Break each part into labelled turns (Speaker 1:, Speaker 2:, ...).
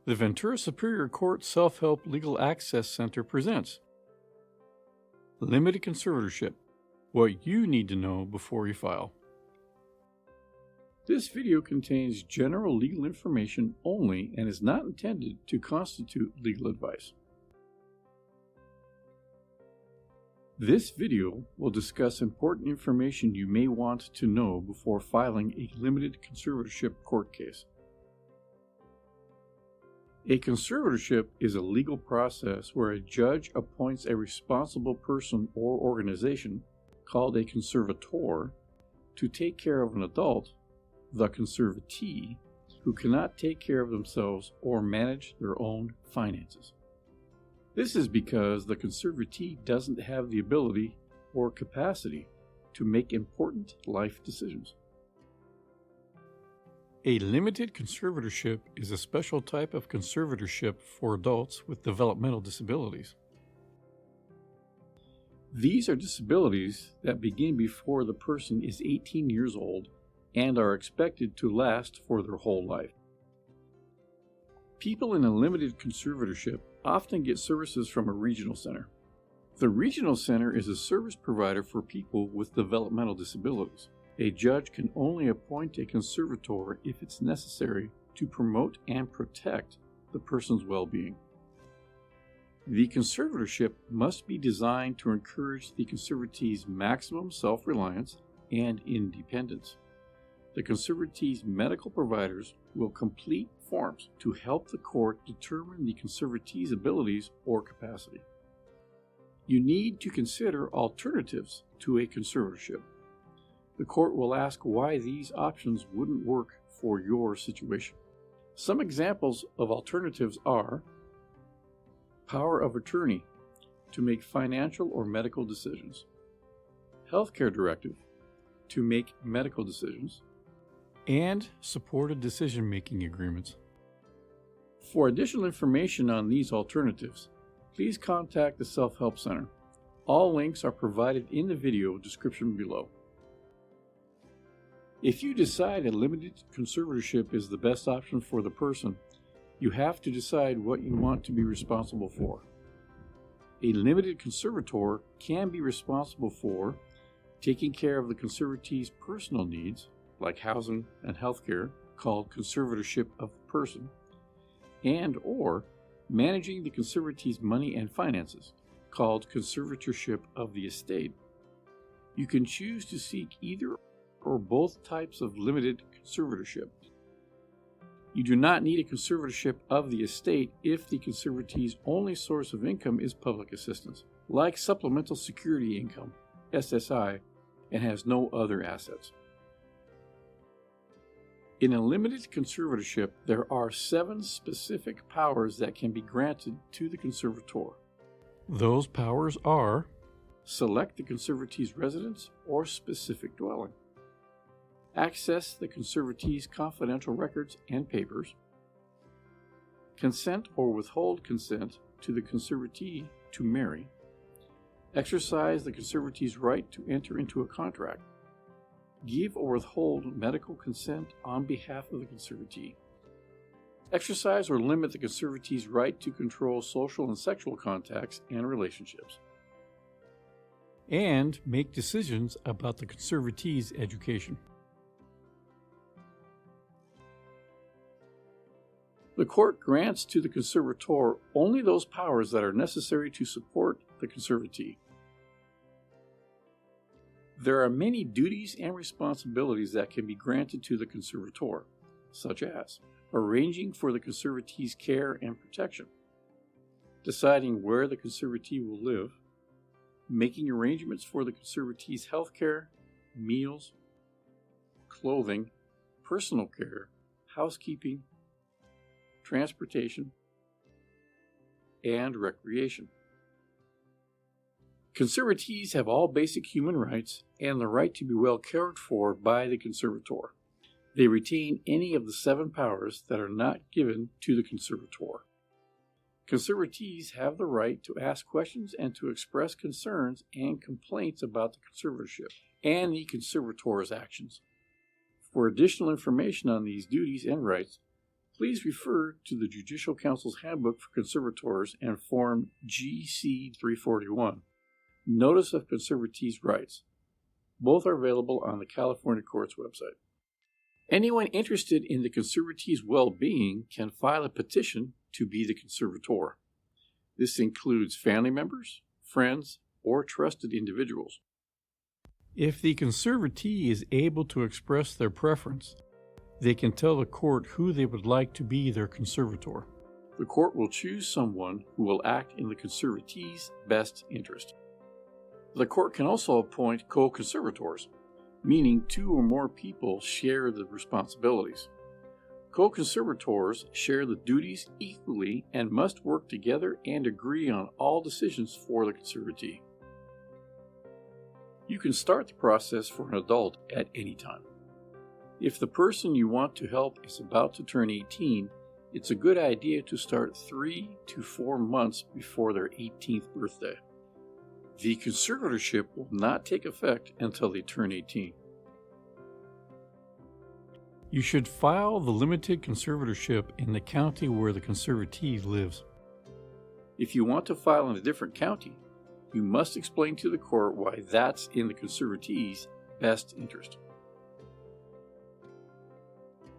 Speaker 1: The Ventura Superior Court Self-Help Legal Access Center presents Limited Conservatorship, what you need to know before you file. This video contains general legal information only and is not intended to constitute legal advice. This video will discuss important information you may want to know before filing a limited conservatorship court case. A conservatorship is a legal process where a judge appoints a responsible person or organization, called a conservator, to take care of an adult, the conservatee, who cannot take care of themselves or manage their own finances. This is because the conservatee doesn't have the ability or capacity to make important life decisions. A limited conservatorship is a special type of conservatorship for adults with developmental disabilities. These are disabilities that begin before the person is 18 years old and are expected to last for their whole life. People in a limited conservatorship often get services from a regional center. The regional center is a service provider for people with developmental disabilities. A judge can only appoint a conservator if it's necessary to promote and protect the person's well-being. The conservatorship must be designed to encourage the conservatee's maximum self-reliance and independence. The conservatee's medical providers will complete forms to help the court determine the conservatee's abilities or capacity. You need to consider alternatives to a conservatorship. The court will ask why these options wouldn't work for your situation. Some examples of alternatives are power of attorney to make financial or medical decisions, healthcare directive to make medical decisions, and supported decision-making agreements. For additional information on these alternatives, please contact the Self-Help Center. All links are provided in the video description below. If you decide a limited conservatorship is the best option for the person, you have to decide what you want to be responsible for. A limited conservator can be responsible for taking care of the conservatee's personal needs, like housing and healthcare, called conservatorship of the person, and or managing the conservatee's money and finances, called conservatorship of the estate. You can choose to seek either or both types of limited conservatorship. You do not need a conservatorship of the estate if the conservatee's only source of income is public assistance, like Supplemental Security Income, SSI, and has no other assets. In a limited conservatorship, there are 7 specific powers that can be granted to the conservator. Those powers are: select the conservatee's residence or specific dwelling, access the conservatee's confidential records and papers, consent or withhold consent to the conservatee to marry, exercise the conservatee's right to enter into a contract, give or withhold medical consent on behalf of the conservatee, exercise or limit the conservatee's right to control social and sexual contacts and relationships, and make decisions about the conservatee's education. The court grants to the conservator only those powers that are necessary to support the conservatee. There are many duties and responsibilities that can be granted to the conservator, such as arranging for the conservatee's care and protection, deciding where the conservatee will live, making arrangements for the conservatee's health care, meals, clothing, personal care, housekeeping, transportation, and recreation. Conservatees have all basic human rights and the right to be well cared for by the conservator. They retain any of the 7 powers that are not given to the conservator. Conservatees have the right to ask questions and to express concerns and complaints about the conservatorship and the conservator's actions. For additional information on these duties and rights, please refer to the Judicial Council's Handbook for Conservators and Form GC 341, Notice of Conservatee's Rights. Both are available on the California Court's website. Anyone interested in the conservatee's well-being can file a petition to be the conservator. This includes family members, friends, or trusted individuals. If the conservatee is able to express their preference, they can tell the court who they would like to be their conservator. The court will choose someone who will act in the conservatee's best interest. The court can also appoint co-conservators, meaning two or more people share the responsibilities. Co-conservators share the duties equally and must work together and agree on all decisions for the conservatee. You can start the process for an adult at any time. If the person you want to help is about to turn 18, it's a good idea to start 3 to 4 months before their 18th birthday. The conservatorship will not take effect until they turn 18. You should file the limited conservatorship in the county where the conservatee lives. If you want to file in a different county, you must explain to the court why that's in the conservatee's best interest.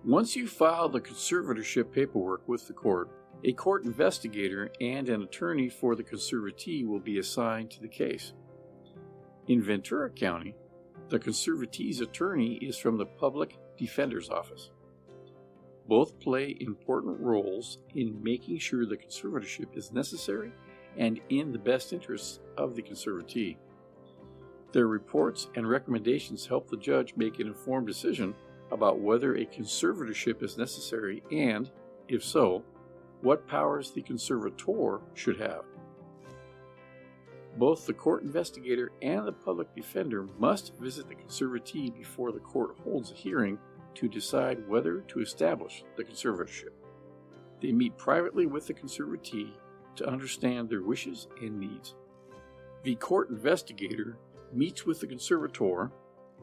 Speaker 1: Once you file the conservatorship paperwork with the court, a court investigator and an attorney for the conservatee will be assigned to the case. In Ventura County, the conservatee's attorney is from the Public Defender's Office. Both play important roles in making sure the conservatorship is necessary and in the best interests of the conservatee. Their reports and recommendations help the judge make an informed decision about whether a conservatorship is necessary and, if so, what powers the conservator should have. Both the court investigator and the public defender must visit the conservatee before the court holds a hearing to decide whether to establish the conservatorship. They meet privately with the conservatee to understand their wishes and needs. The court investigator meets with the conservator,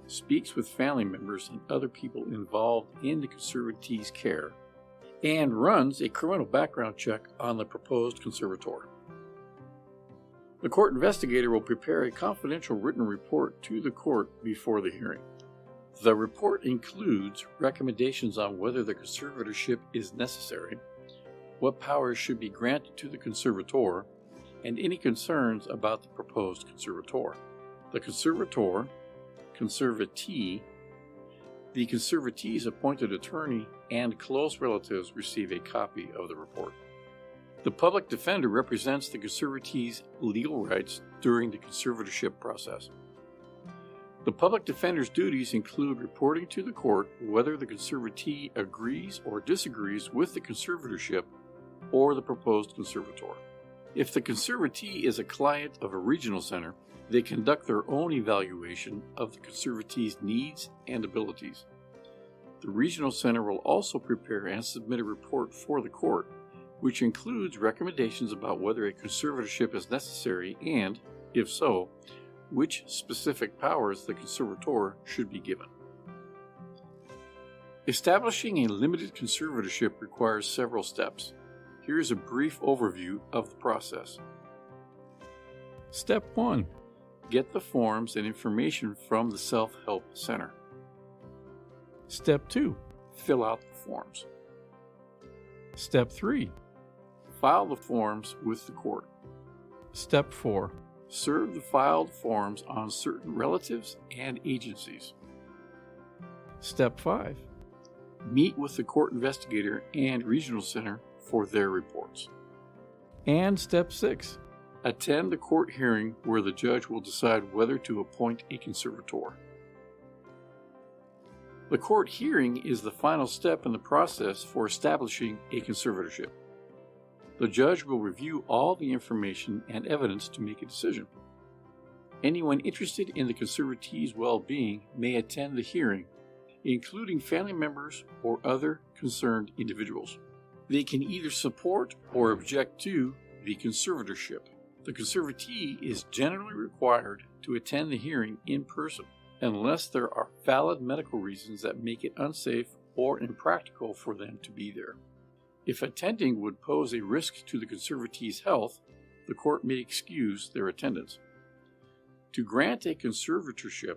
Speaker 1: speaks with family members and other people involved in the conservatee's care, and runs a criminal background check on the proposed conservator. The court investigator will prepare a confidential written report to the court before the hearing. The report includes recommendations on whether the conservatorship is necessary, what powers should be granted to the conservator, and any concerns about the proposed conservator. The conservator, conservatee, the conservatee's appointed attorney, and close relatives receive a copy of the report. The public defender represents the conservatee's legal rights during the conservatorship process. The public defender's duties include reporting to the court whether the conservatee agrees or disagrees with the conservatorship or the proposed conservator. If the conservatee is a client of a regional center, they conduct their own evaluation of the conservatee's needs and abilities. The regional center will also prepare and submit a report for the court, which includes recommendations about whether a conservatorship is necessary and, if so, which specific powers the conservator should be given. Establishing a limited conservatorship requires several steps. Here is a brief overview of the process. Step 1. Get the forms and information from the Self-Help Center. Step 2. Fill out the forms. Step 3. File the forms with the court. Step 4. Serve the filed forms on certain relatives and agencies. Step 5. Meet with the court investigator and regional center for their reports. And Step 6. Attend the court hearing where the judge will decide whether to appoint a conservator. The court hearing is the final step in the process for establishing a conservatorship. The judge will review all the information and evidence to make a decision. Anyone interested in the conservatee's well-being may attend the hearing, including family members or other concerned individuals. They can either support or object to the conservatorship. The conservatee is generally required to attend the hearing in person unless there are valid medical reasons that make it unsafe or impractical for them to be there. If attending would pose a risk to the conservatee's health, the court may excuse their attendance. To grant a conservatorship,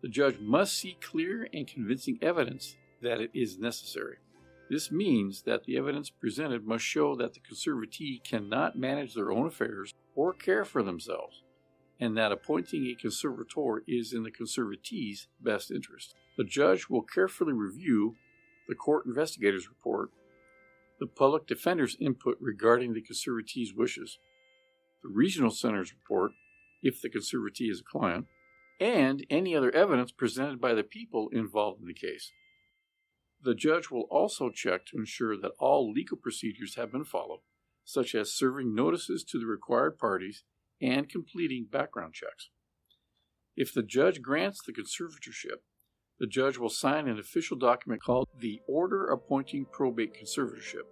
Speaker 1: the judge must see clear and convincing evidence that it is necessary. This means that the evidence presented must show that the conservatee cannot manage their own affairs or care for themselves, and that appointing a conservator is in the conservatee's best interest. The judge will carefully review the court investigator's report, the public defender's input regarding the conservatee's wishes, the regional center's report, if the conservatee is a client, and any other evidence presented by the people involved in the case. The judge will also check to ensure that all legal procedures have been followed, such as serving notices to the required parties and completing background checks. If the judge grants the conservatorship, the judge will sign an official document called the Order Appointing Probate Conservatorship,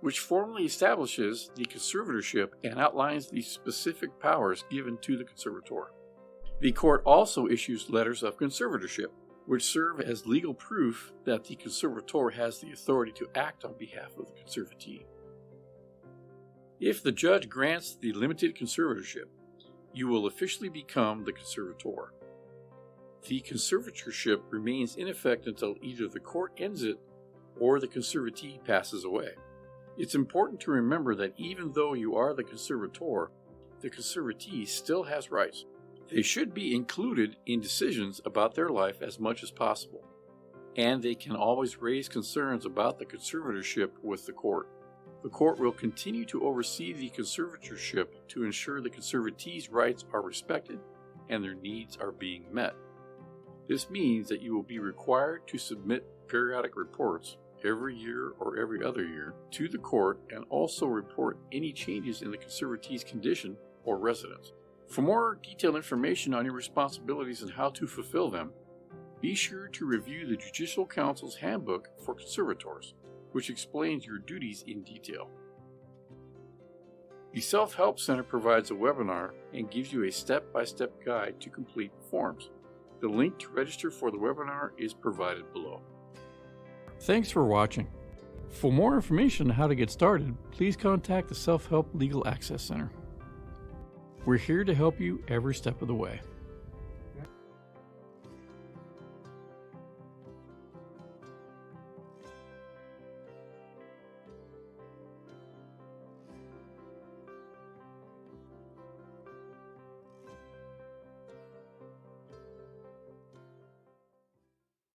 Speaker 1: which formally establishes the conservatorship and outlines the specific powers given to the conservator. The court also issues letters of conservatorship, which serve as legal proof that the conservator has the authority to act on behalf of the conservatee. If the judge grants the limited conservatorship, you will officially become the conservator. The conservatorship remains in effect until either the court ends it or the conservatee passes away. It's important to remember that even though you are the conservator, the conservatee still has rights. They should be included in decisions about their life as much as possible, and they can always raise concerns about the conservatorship with the court. The court will continue to oversee the conservatorship to ensure the conservatee's rights are respected and their needs are being met. This means that you will be required to submit periodic reports every year or every other year to the court and also report any changes in the conservatee's condition or residence. For more detailed information on your responsibilities and how to fulfill them, be sure to review the Judicial Council's Handbook for Conservators, which explains your duties in detail. The Self-Help Center provides a webinar and gives you a step-by-step guide to complete forms. The link to register for the webinar is provided below. Thanks for watching. For more information on how to get started, please contact the Self-Help Legal Access Center. We're here to help you every step of the way.